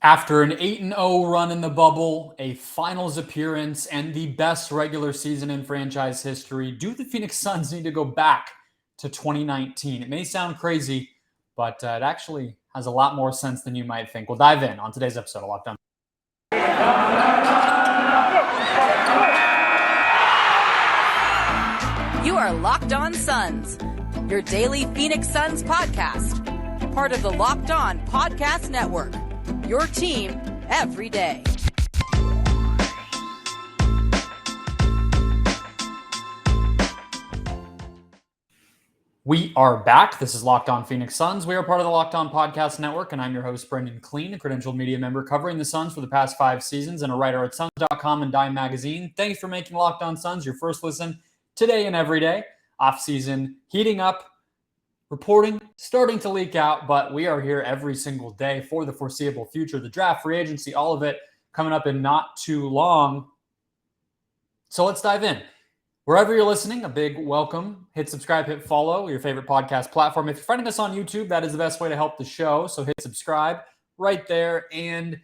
After an 8-0 run in the bubble, a finals appearance, and the best regular season in franchise history, do the Phoenix Suns need to go back to 2019? It may sound crazy, but it actually has a lot more sense than you might think. We'll dive in on today's episode of Locked On. You are Locked On Suns, your daily Phoenix Suns podcast, part of the Locked On Podcast Network, your team every day. We are back. This is Locked On Phoenix Suns. We are part of the Locked On Podcast Network, and I'm your host, Brendon Kleen, a credentialed media member covering the Suns for the past 5 seasons and a writer at Suns.com and Dime Magazine. Thanks for making Locked On Suns your first listen today and every day. Off-season heating up, reporting starting to leak out, but we are here every single day for the foreseeable future. The draft, free agency, all of it coming up in not too long. So let's dive in. Wherever you're listening, a big welcome. Hit subscribe, hit follow, your favorite podcast platform. If you're finding us on YouTube, that is the best way to help the show. So hit subscribe right there and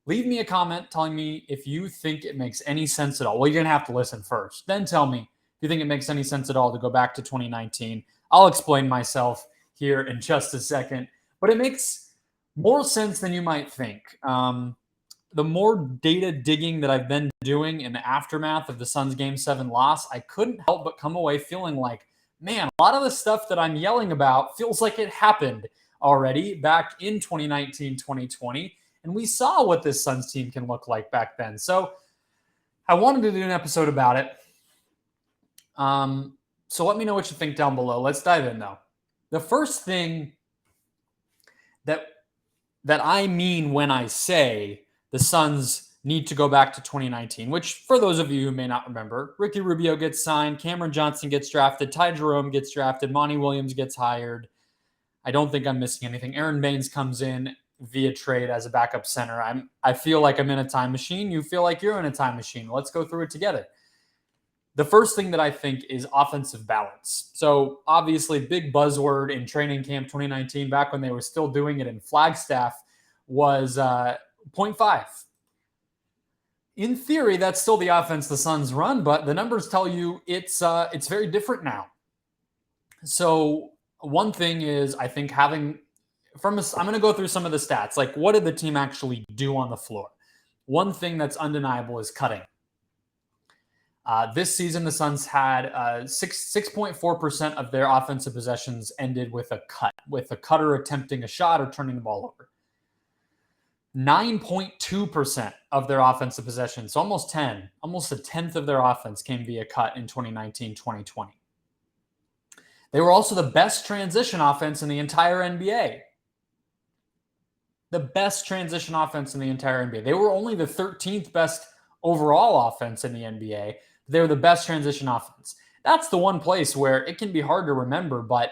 leave me a comment telling me if you think it makes any sense at all. Well, you're going to have to listen first. Then tell me if you think it makes any sense at all to go back to 2019. I'll explain myself here in just a second, but it makes more sense than you might think. The more data digging that I've been doing in the aftermath of the Suns Game 7 loss, I couldn't help but come away feeling like, man, a lot of the stuff that I'm yelling about feels like it happened already back in 2019, 2020, and we saw what this Suns team can look like back then. So I wanted to do an episode about it. So let me know what you think down below. Let's dive in, though. The first thing that I mean when I say the Suns need to go back to 2019, which for those of you who may not remember, Ricky Rubio gets signed, Cameron Johnson gets drafted, Ty Jerome gets drafted, Monty Williams gets hired. I don't think I'm missing anything. Aaron Baines comes in via trade as a backup center. I feel like I'm in a time machine. You feel like you're in a time machine. Let's go through it together. The first thing that I think is offensive balance. So obviously big buzzword in training camp 2019, back when they were still doing it in Flagstaff, was 0.5. In theory, that's still the offense the Suns run, but the numbers tell you it's very different now. So one thing is, I think I'm going to go through some of the stats. Like, what did the team actually do on the floor? One thing that's undeniable is cutting. This season, the Suns had 6.4% of their offensive possessions ended with a cut, with a cutter attempting a shot or turning the ball over. 9.2% of their offensive possessions, so almost a tenth of their offense came via cut in 2019-2020. They were also the best transition offense in the entire NBA. The best transition offense in the entire NBA. They were only the 13th best overall offense in the NBA. They were the best transition offense. That's the one place where it can be hard to remember, but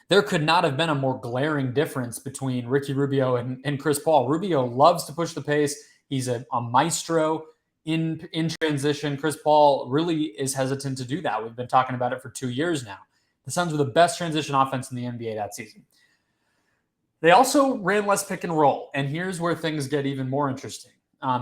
there could not have been a more glaring difference between Ricky Rubio and Chris Paul. Rubio loves to push the pace. He's a maestro in transition. Chris Paul really is hesitant to do that. We've been talking about it for 2 years now. The Suns were the best transition offense in the NBA that season. They also ran less pick and roll, and here's where things get even more interesting.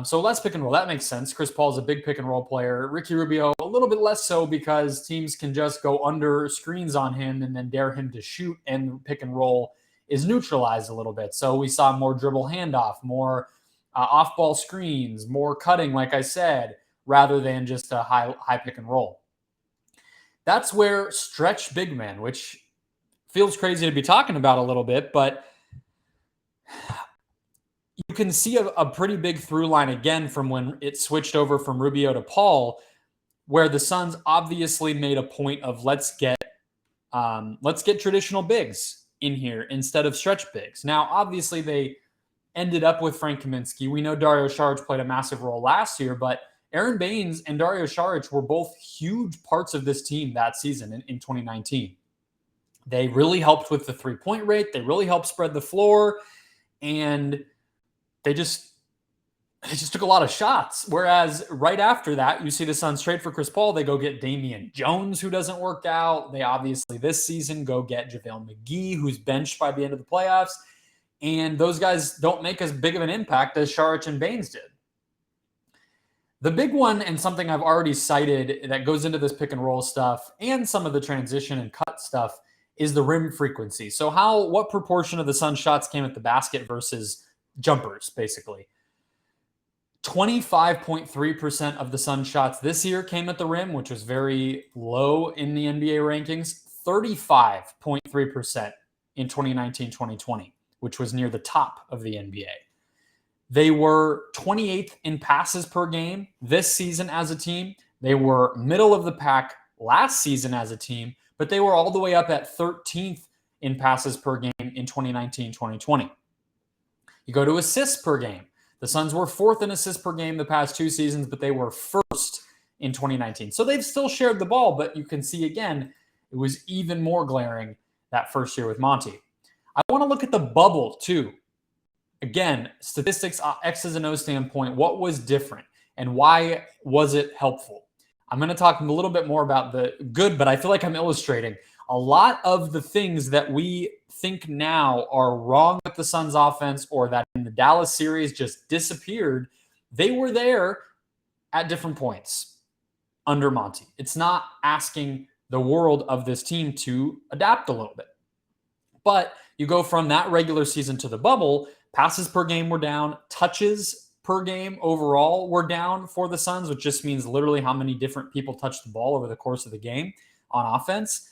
So less pick and roll, that makes sense. Chris Paul is a big pick and roll player. Ricky Rubio, a little bit less so because teams can just go under screens on him and then dare him to shoot, and pick and roll is neutralized a little bit. So we saw more dribble handoff, more off-ball screens, more cutting, like I said, rather than just a high pick and roll. That's where stretch big man, which feels crazy to be talking about a little bit, but you can see a pretty big through line again from when it switched over from Rubio to Paul, where the Suns obviously made a point of let's get traditional bigs in here instead of stretch bigs. Now, obviously, they ended up with Frank Kaminsky. We know Dario Saric played a massive role last year, but Aaron Baines and Dario Saric were both huge parts of this team that season in 2019. They really helped with the three-point rate. They really helped spread the floor, and they just took a lot of shots. Whereas right after that, you see the Suns trade for Chris Paul. They go get Damian Jones, who doesn't work out. They obviously this season go get JaVale McGee, who's benched by the end of the playoffs. And those guys don't make as big of an impact as Šarić and Baynes did. The big one, and something I've already cited that goes into this pick and roll stuff and some of the transition and cut stuff, is the rim frequency. So what proportion of the Suns' shots came at the basket versus jumpers, basically. 25.3% of the Suns' shots this year came at the rim, which was very low in the NBA rankings. 35.3% in 2019-2020, which was near the top of the NBA. They were 28th in passes per game this season as a team. They were middle of the pack last season as a team, but they were all the way up at 13th in passes per game in 2019-2020. You go to assists per game. The Suns were 4th in assists per game the past 2 seasons, but they were 1st in 2019. So they've still shared the ball, but you can see again, it was even more glaring that first year with Monty. I want to look at the bubble too. Again, statistics, X's and O's standpoint, what was different and why was it helpful? I'm going to talk a little bit more about the good, but I feel like I'm illustrating a lot of the things that we think now are wrong with the Suns offense, or that in the Dallas series just disappeared. They were there at different points under Monty. It's not asking the world of this team to adapt a little bit. But you go from that regular season to the bubble, passes per game were down, touches per game overall were down for the Suns, which just means literally how many different people touched the ball over the course of the game on offense.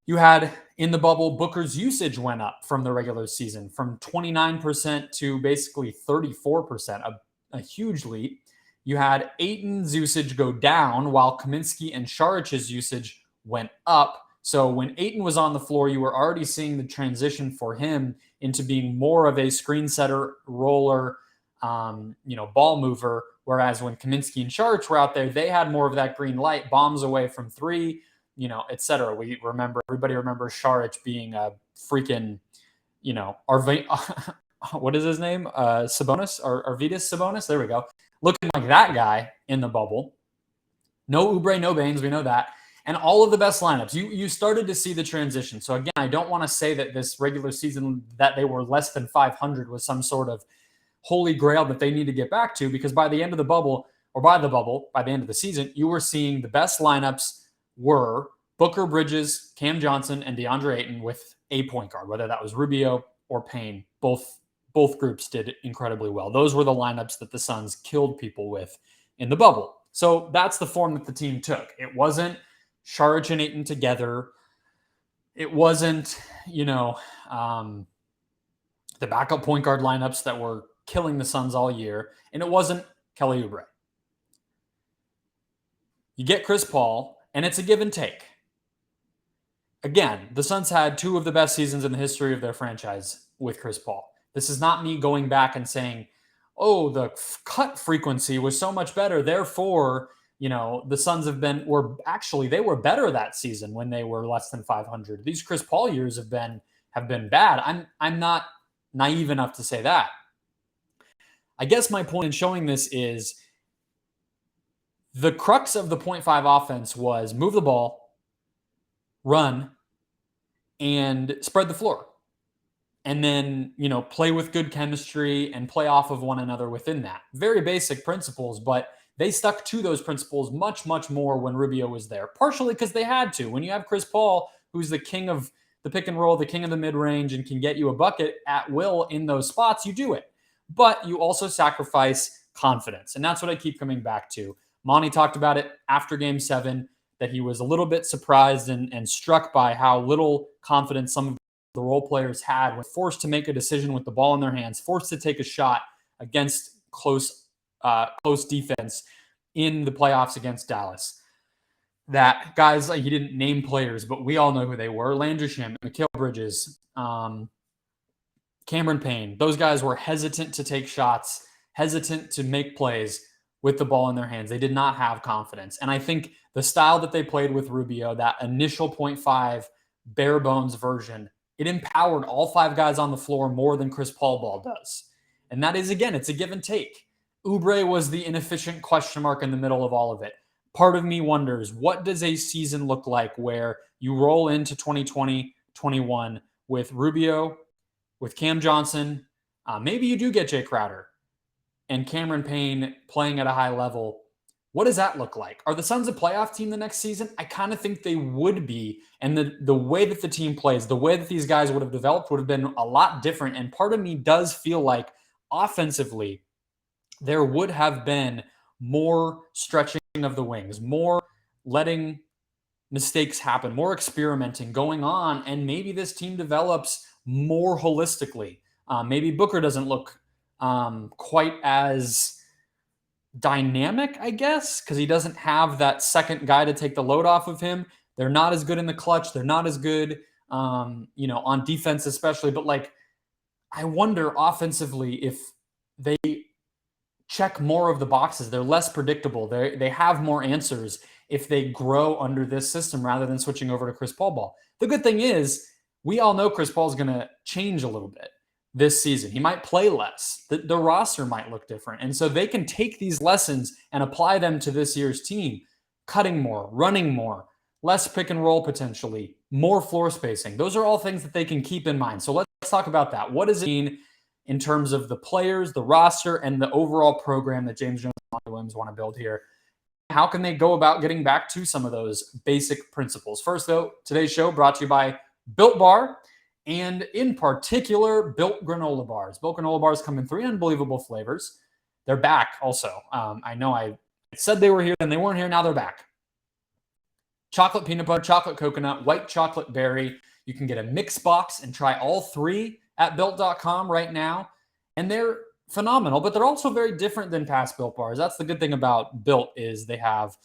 You had, in the bubble, Booker's usage went up from the regular season from 29% to basically 34%, a huge leap. You had Ayton's usage go down while Kaminsky and Šarić's usage went up. So when Ayton was on the floor, you were already seeing the transition for him into being more of a screen setter, roller, ball mover. Whereas when Kaminsky and Šarić were out there, they had more of that green light, bombs away from three, et cetera. Everybody remembers Šarić being a freaking, what is his name? Sabonis or Arvydas Sabonis. There we go. Looking like that guy in the bubble. No Oubre, no Baynes. We know that. And all of the best lineups. You started to see the transition. So again, I don't want to say that this regular season that they were less than 500 was some sort of holy grail that they need to get back to, because by the end of the bubble, by the end of the season, you were seeing the best lineups were Booker, Bridges, Cam Johnson, and DeAndre Ayton with a point guard, whether that was Rubio or Payne. Both groups did incredibly well. Those were the lineups that the Suns killed people with in the bubble. So that's the form that the team took. It wasn't Šarić and Ayton together. It wasn't, the backup point guard lineups that were killing the Suns all year. And it wasn't Kelly Oubre. You get Chris Paul, and it's a give and take. Again, the Suns had 2 of the best seasons in the history of their franchise with Chris Paul. This is not me going back and saying, oh, the cut frequency was so much better, therefore, the Suns they were better that season when they were less than 500. These Chris Paul years have been bad. I'm not naive enough to say that. I guess my point in showing this is the crux of the 0.5 offense was move the ball, run, and spread the floor. And then, play with good chemistry and play off of one another within that. Very basic principles, but they stuck to those principles much, much more when Rubio was there, partially because they had to. When you have Chris Paul, who's the king of the pick and roll, the king of the mid-range, and can get you a bucket at will in those spots, you do it. But you also sacrifice confidence, and that's what I keep coming back to. Monty talked about it after Game 7, that he was a little bit surprised and struck by how little confidence some of the role players had when forced to make a decision with the ball in their hands, forced to take a shot against close defense in the playoffs against Dallas. That guys, he didn't name players, but we all know who they were. Landry, Mikal Bridges, Cameron Payne. Those guys were hesitant to take shots, hesitant to make plays with the ball in their hands. They did not have confidence. And I think the style that they played with Rubio, that initial 0.5 bare bones version, it empowered all 5 guys on the floor more than Chris Paul ball does. And that is, again, it's a give and take. Oubre was the inefficient question mark in the middle of all of it. Part of me wonders, what does a season look like where you roll into 2020-21 with Rubio, with Cam Johnson, maybe you do get Jay Crowder and Cameron Payne playing at a high level. What does that look like? Are the Suns a playoff team the next season? I kind of think they would be. And the way that the team plays, the way that these guys would have developed would have been a lot different. And part of me does feel like offensively, there would have been more stretching of the wings, more letting mistakes happen, more experimenting going on. And maybe this team develops more holistically. Maybe Booker doesn't look quite as dynamic, I guess, because he doesn't have that second guy to take the load off of him. They're not as good in the clutch. They're not as good, on defense especially. But like, I wonder offensively if they check more of the boxes. They're less predictable. They have more answers if they grow under this system rather than switching over to Chris Paul ball. The good thing is we all know Chris Paul is going to change a little bit this season. He might play less. The roster might look different. And so they can take these lessons and apply them to this year's team, cutting more, running more, less pick and roll potentially, more floor spacing. Those are all things that they can keep in mind. So let's talk about that. What does it mean in terms of the players, the roster, and the overall program that James Jones and Monty Williams want to build here? How can they go about getting back to some of those basic principles? First, though, today's show brought to you by Built Bar, and in particular, Built granola bars. Built granola bars come in 3 unbelievable flavors. They're back also. I know I said they were here, and they weren't here. Now they're back. Chocolate peanut butter, chocolate coconut, white chocolate berry. You can get a mix box and try all 3 at Built.com right now. And they're phenomenal, but they're also very different than past Built bars. That's the good thing about Built is they have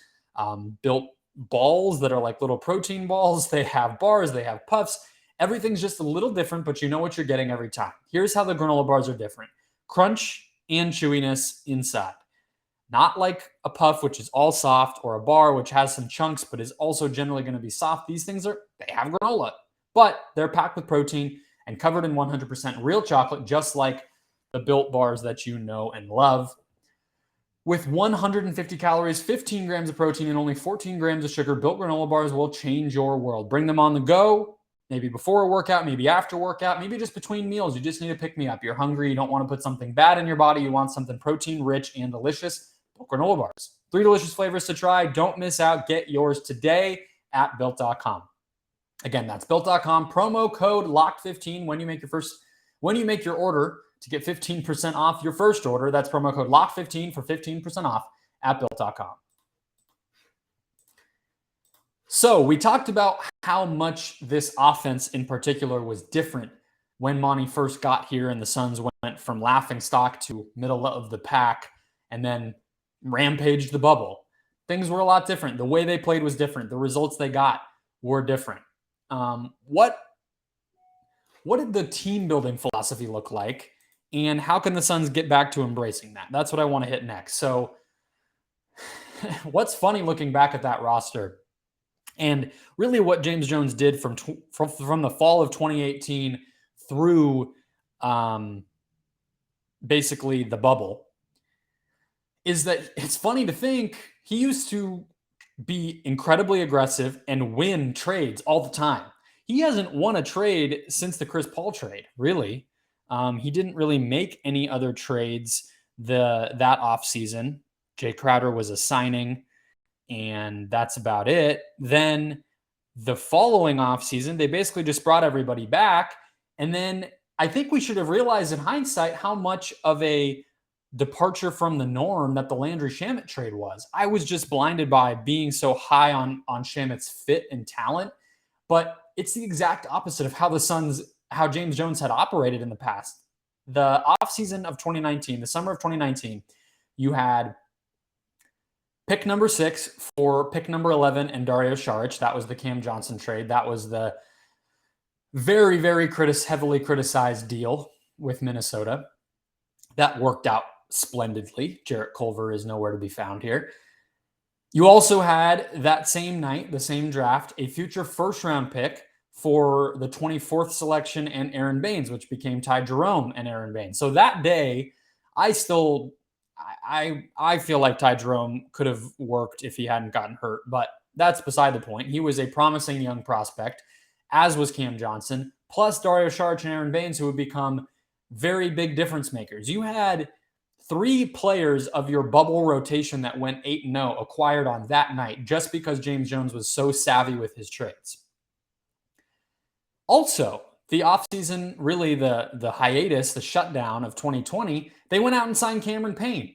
Built balls that are like little protein balls. They have bars. They have puffs. Everything's just a little different, but you know what you're getting every time. Here's how the granola bars are different. Crunch and chewiness inside. Not like a puff, which is all soft, or a bar, which has some chunks, but is also generally going to be soft. These things they have granola, but they're packed with protein and covered in 100% real chocolate, just like the Built bars that you know and love. With 150 calories, 15 grams of protein, and only 14 grams of sugar, Built granola bars will change your world. Bring them on the go. Maybe before a workout, maybe after workout, maybe just between meals. You just need to pick me up. You're hungry. You don't want to put something bad in your body. You want something protein rich and delicious. Built granola bars. 3 delicious flavors to try. Don't miss out. Get yours today at Built.com. Again, that's Built.com. Promo code LOCKED15 when you make your order to get 15% off your first order. That's promo code LOCKED15 for 15% off at Built.com. So we talked about how much this offense in particular was different when Monty first got here and the Suns went from laughingstock to middle of the pack and then rampaged the bubble. Things were a lot different. The way they played was different. The results they got were different. What did the team building philosophy look like? And how can the Suns get back to embracing that? That's what I want to hit next. So what's funny looking back at that roster and really what James Jones did from the fall of 2018 through basically the bubble is that it's funny to think he used to be incredibly aggressive and win trades all the time. He hasn't won a trade since the Chris Paul trade, really. He didn't really make any other trades that offseason. Jay Crowder was a signing, and that's about it. Then the following offseason, they basically just brought everybody back. And then I think we should have realized in hindsight how much of a departure from the norm that the Landry Shamet trade was. I was just blinded by being so high on Shamet's fit and talent, but it's the exact opposite of how James Jones had operated in the past. The offseason of 2019, the summer of 2019, you had pick number 6 for pick number 11 and Dario Saric. That was the Cam Johnson trade. That was the very, very heavily criticized deal with Minnesota. That worked out splendidly. Jarrett Culver is nowhere to be found here. You also had that same night, the same draft, a future first-round pick for the 24th selection and Aaron Baines, which became Ty Jerome and Aaron Baines. So that day, I feel like Ty Jerome could have worked if he hadn't gotten hurt, but that's beside the point. He was a promising young prospect, as was Cam Johnson. plus Dario Saric and Aaron Baines, who would become very big difference makers. You had 3 players of your bubble rotation that went 8-0 acquired on that night just because James Jones was so savvy with his trades. Also, the offseason, really the hiatus, the shutdown of 2020, they went out and signed Cameron Payne.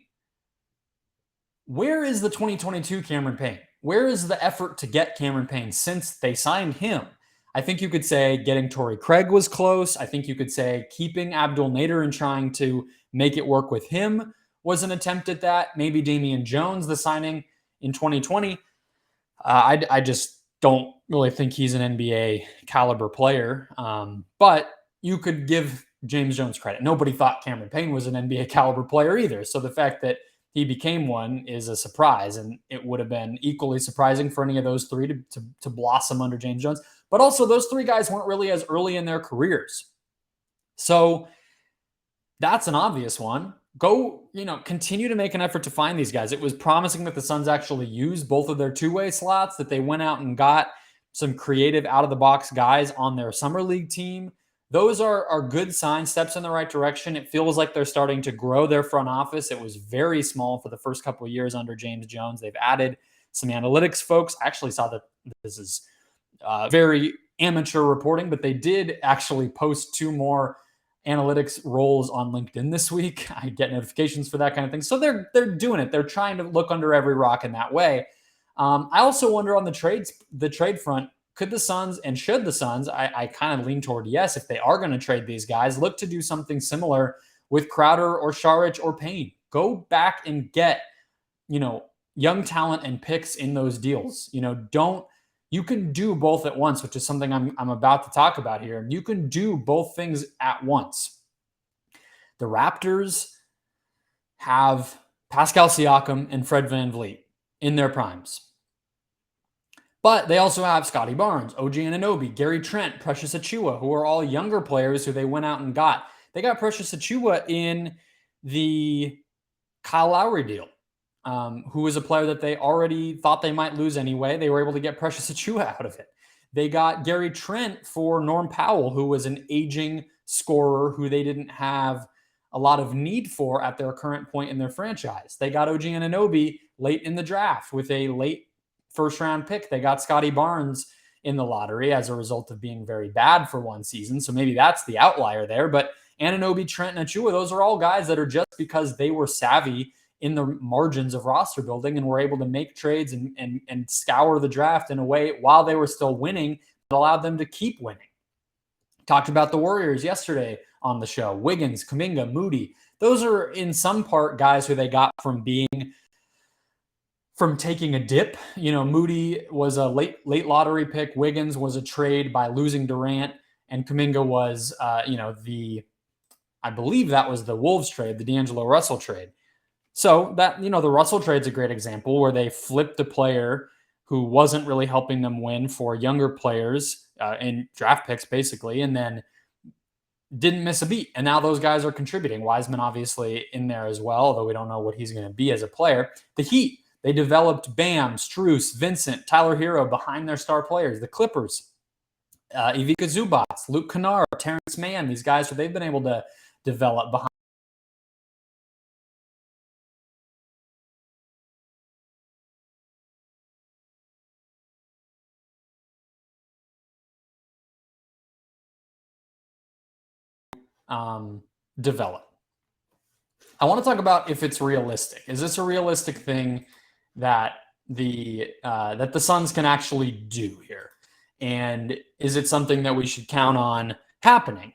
Where is the 2022 Cameron Payne? Where is the effort to get Cameron Payne since they signed him? I think you could say getting Torrey Craig was close. I think you could say keeping Abdul Nader and trying to make it work with him was an attempt at that. Maybe Damian Jones, the signing in 2020. I just don't really think he's an NBA caliber player. But you could give James Jones credit. Nobody thought Cameron Payne was an NBA caliber player either. So the fact that he became one is a surprise, and it would have been equally surprising for any of those 3 to blossom under James Jones. But also, those 3 guys weren't really as early in their careers. So that's an obvious one. Go, continue to make an effort to find these guys. It was promising that the Suns actually used both of their two-way slots, that they went out and got some creative out-of-the-box guys on their summer league team. Those are good signs, steps in the right direction. It feels like they're starting to grow their front office. It was very small for the first couple of years under James Jones. They've added some analytics folks. I actually saw that this is very amateur reporting, but they did actually post 2 more analytics roles on LinkedIn this week. I get notifications for that kind of thing. So they're doing it. They're trying to look under every rock in that way. I also wonder on the trade front, could the Suns and should the Suns, I kind of lean toward yes, if they are going to trade these guys, look to do something similar with Crowder or Saric or Payne. Go back and get, young talent and picks in those deals. You can do both at once, which is something I'm about to talk about here. You can do both things at once. The Raptors have Pascal Siakam and Fred VanVleet in their primes. But they also have Scotty Barnes, OG Anunoby, Gary Trent, Precious Achiuwa, who are all younger players who they went out and got. They got Precious Achiuwa in the Kyle Lowry deal, who was a player that they already thought they might lose anyway. They were able to get Precious Achiuwa out of it. They got Gary Trent for Norm Powell, who was an aging scorer who they didn't have a lot of need for at their current point in their franchise. They got OG Anunoby late in the draft with a late first-round pick. They got Scotty Barnes in the lottery as a result of being very bad for one season. So maybe that's the outlier there. But Anunoby, Trent, and Achiuwa, those are all guys that are just because they were savvy in the margins of roster building and were able to make trades and scour the draft in a way while they were still winning that allowed them to keep winning. Talked about the Warriors yesterday on the show. Wiggins, Kuminga, Moody. Those are in some part guys who they got from taking a dip. Moody was a late lottery pick. Wiggins was a trade by losing Durant, and Kuminga was, I believe that was the Wolves trade, the D'Angelo Russell trade. So that, the Russell trade's a great example where they flipped a player who wasn't really helping them win for younger players in draft picks, basically, and then didn't miss a beat. And now those guys are contributing. Wiseman obviously in there as well, although we don't know what he's going to be as a player. The Heat, they developed Bam, Strus, Vincent, Tyler Hero behind their star players. The Clippers, Ivica Zubac, Luke Kennard, Terrence Mann, these guys who they've been able to develop behind. Develop. I want to talk about if it's realistic. Is this a realistic thing that the Suns can actually do here? And is it something that we should count on happening?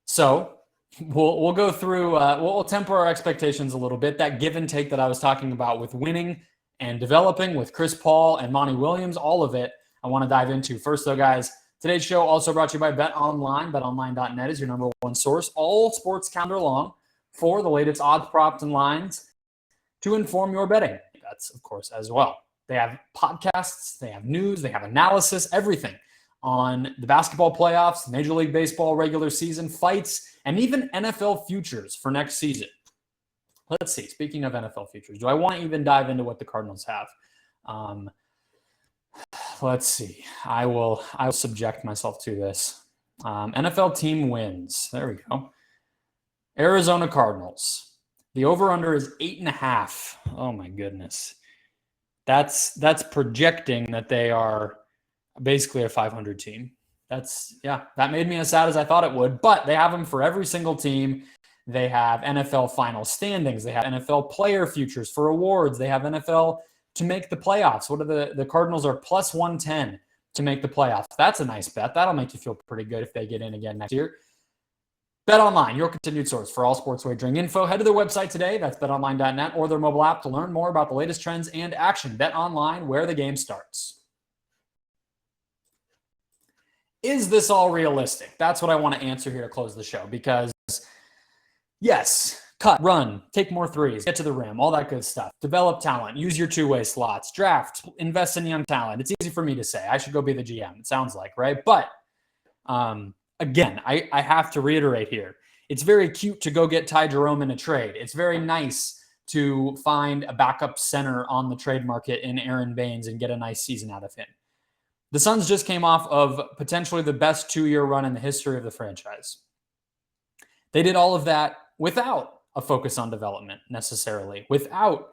So we'll go through, we'll temper our expectations a little bit. That give and take that I was talking about with winning and developing with Chris Paul and Monty Williams, all of it I want to dive into. First though, guys, today's show also brought to you by BetOnline. BetOnline.net is your number one source all sports calendar long for the latest odds, props, and lines to inform your betting. That's, of course, as well. They have podcasts, they have news, they have analysis, everything on the basketball playoffs, Major League Baseball regular season, fights, and even NFL futures for next season. Let's see. Speaking of NFL futures, do I want to even dive into what the Cardinals have? Let's see. I will subject myself to this. NFL team wins. There we go. Arizona Cardinals. The over-under is 8.5. Oh my goodness. That's projecting that they are basically a 500 team. That made me as sad as I thought it would, but they have them for every single team. They have NFL final standings. They have NFL player futures for awards. They have NFL to make the playoffs. What are the Cardinals are plus 110 to make the playoffs. That's a nice bet. That'll make you feel pretty good if they get in again next year. BetOnline, your continued source for all sports wagering info. Head to their website today. That's betonline.net or their mobile app to learn more about the latest trends and action. BetOnline, where the game starts. Is this all realistic? That's what I want to answer here to close the show because, yes, cut, run, take more threes, get to the rim, all that good stuff. Develop talent, use your two-way slots, draft, invest in young talent. It's easy for me to say. I should go be the GM, it sounds like, right? But again, I have to reiterate here. It's very cute to go get Ty Jerome in a trade. It's very nice to find a backup center on the trade market in Aaron Baines and get a nice season out of him. The Suns just came off of potentially the best 2-year run in the history of the franchise. They did all of that without a focus on development necessarily, without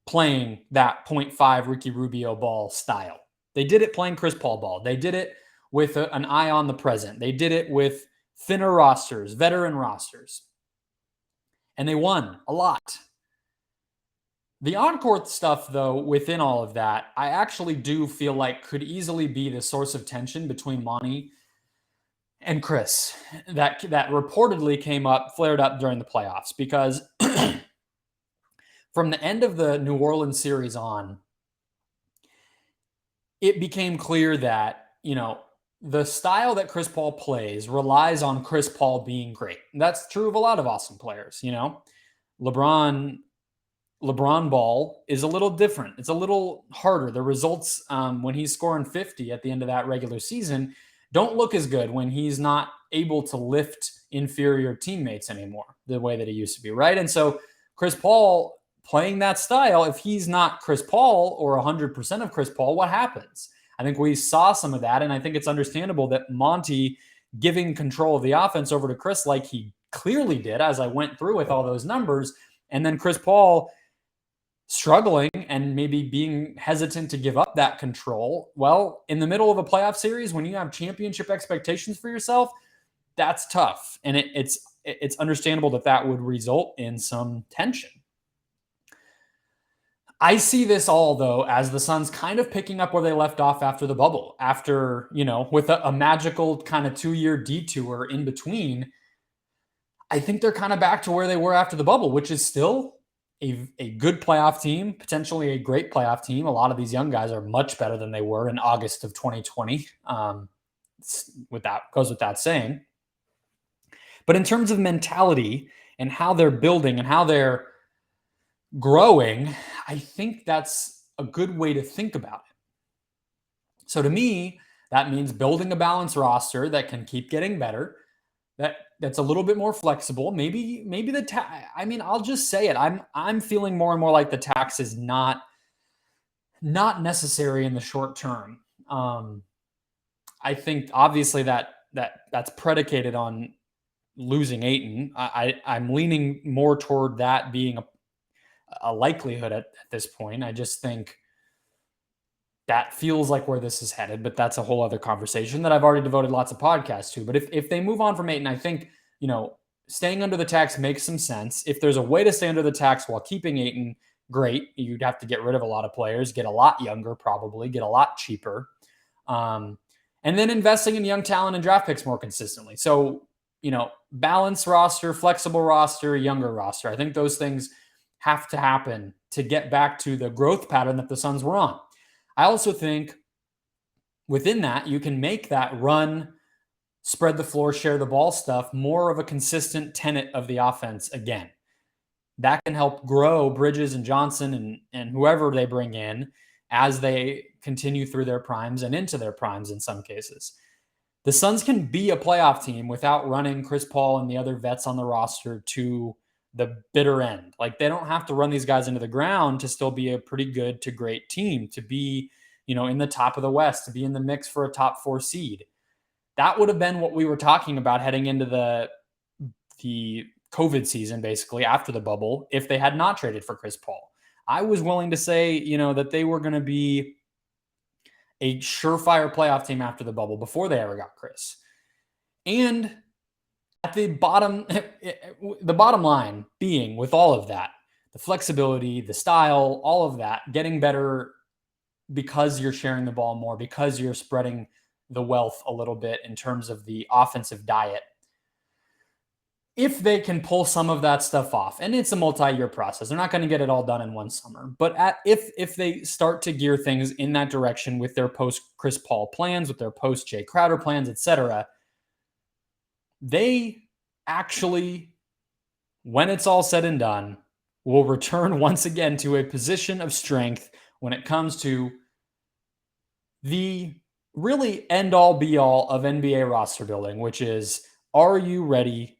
playing that 0.5 Ricky Rubio ball style. They did it playing Chris Paul ball. They did it with an eye on the present. They did it with thinner rosters, veteran rosters. And they won a lot. The on-court stuff, though, within all of that, I actually do feel like could easily be the source of tension between Monty and Chris that reportedly flared up during the playoffs. Because from the end of the New Orleans series on, it became clear that, the style that Chris Paul plays relies on Chris Paul being great. And that's true of a lot of awesome players, LeBron ball is a little different. It's a little harder. The results when he's scoring 50 at the end of that regular season don't look as good when he's not able to lift inferior teammates anymore the way that he used to be, right? And so Chris Paul playing that style, if he's not Chris Paul or 100% of Chris Paul, what happens? I think we saw some of that, and I think it's understandable that Monty giving control of the offense over to Chris like he clearly did as I went through with all those numbers, and then Chris Paul struggling and maybe being hesitant to give up that control. Well, in the middle of a playoff series, when you have championship expectations for yourself, that's tough. And it's understandable that would result in some tension. I see this all, though, as the Suns kind of picking up where they left off after the bubble, after, with a magical kind of 2-year detour in between. I think they're kind of back to where they were after the bubble, which is still a good playoff team, potentially a great playoff team. A lot of these young guys are much better than they were in August of 2020. Goes without saying. But in terms of mentality and how they're building and how they're growing, I think that's a good way to think about it. So to me, that means building a balanced roster that can keep getting better, that's a little bit more flexible. Maybe I'll just say it. I'm feeling more and more like the tax is not necessary in the short term. I think obviously that's predicated on losing Ayton. I'm leaning more toward that being a likelihood at this point. I just think that feels like where this is headed, but that's a whole other conversation that I've already devoted lots of podcasts to. But if they move on from Ayton, I think, staying under the tax makes some sense. If there's a way to stay under the tax while keeping Ayton, great. You'd have to get rid of a lot of players, get a lot younger, probably get a lot cheaper. And then investing in young talent and draft picks more consistently. So, balanced roster, flexible roster, younger roster. I think those things have to happen to get back to the growth pattern that the Suns were on. I also think within that, you can make that run, spread the floor, share the ball stuff more of a consistent tenet of the offense again. That can help grow Bridges and Johnson and whoever they bring in as they continue through their primes and into their primes in some cases. The Suns can be a playoff team without running Chris Paul and the other vets on the roster to the bitter end. Like, they don't have to run these guys into the ground to still be a pretty good to great team, to be, in the top of the West, to be in the mix for a top 4 seed. that would have been what we were talking about heading into the COVID season, basically after the bubble, if they had not traded for Chris Paul. I was willing to say, that they were going to be a surefire playoff team after the bubble before they ever got Chris. And at the bottom line being with all of that, the flexibility, the style, all of that, getting better because you're sharing the ball more, because you're spreading the wealth a little bit in terms of the offensive diet. If they can pull some of that stuff off, and it's a multi-year process, they're not going to get it all done in one summer. But if they start to gear things in that direction with their post-Chris Paul plans, with their post-Jay Crowder plans, etc., they actually, when it's all said and done, will return once again to a position of strength when it comes to the really end-all be-all of NBA roster building, which is, are you ready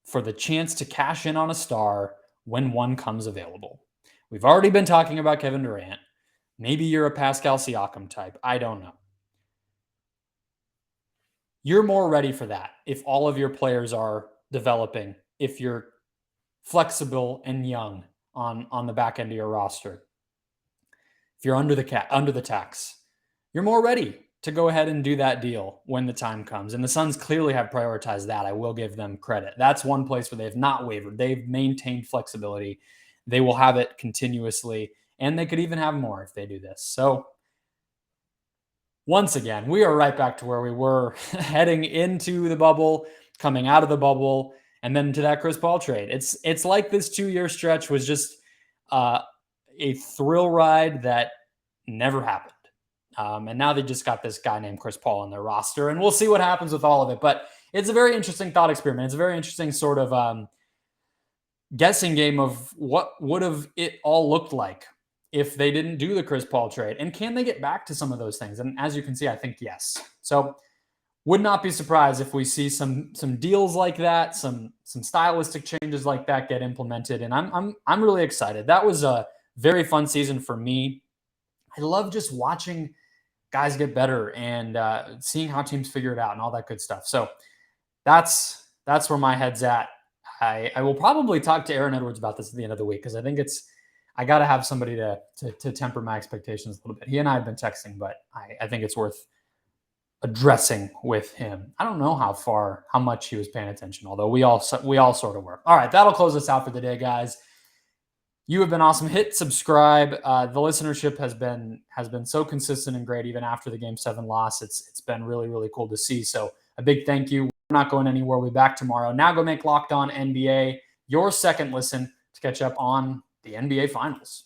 for the chance to cash in on a star when one comes available? We've already been talking about Kevin Durant. Maybe you're a Pascal Siakam type. I don't know. You're more ready for that if all of your players are developing, if you're flexible and young on the back end of your roster. If you're under the tax, you're more ready to go ahead and do that deal when the time comes. And the Suns clearly have prioritized that. I will give them credit. That's one place where they have not wavered. They've maintained flexibility. They will have it continuously, and they could even have more if they do this. So once again, we are right back to where we were heading into the bubble, coming out of the bubble, and then to that Chris Paul trade. It's like this 2-year stretch was just a thrill ride that never happened. And now they just got this guy named Chris Paul on their roster, and we'll see what happens with all of it. But it's a very interesting thought experiment. It's a very interesting sort of guessing game of what would have it all looked like if they didn't do the Chris Paul trade. And can they get back to some of those things? And as you can see, I think yes. So would not be surprised if we see some deals like that, some stylistic changes like that get implemented. And I'm really excited. That was a very fun season for me. I love just watching guys get better and seeing how teams figure it out and all that good stuff. So that's where my head's at. I will probably talk to Aaron Edwards about this at the end of the week, because I think I got to have somebody to temper my expectations a little bit. He and I have been texting, but I think it's worth addressing with him. I don't know how much he was paying attention, although we all sort of were. All right, that'll close us out for the day, guys. You have been awesome. Hit subscribe. The listenership has been so consistent and great even after the Game 7 loss. It's been really, really cool to see. So a big thank you. We're not going anywhere. We'll be back tomorrow. Now go make Locked On NBA your second listen to catch up on the NBA Finals.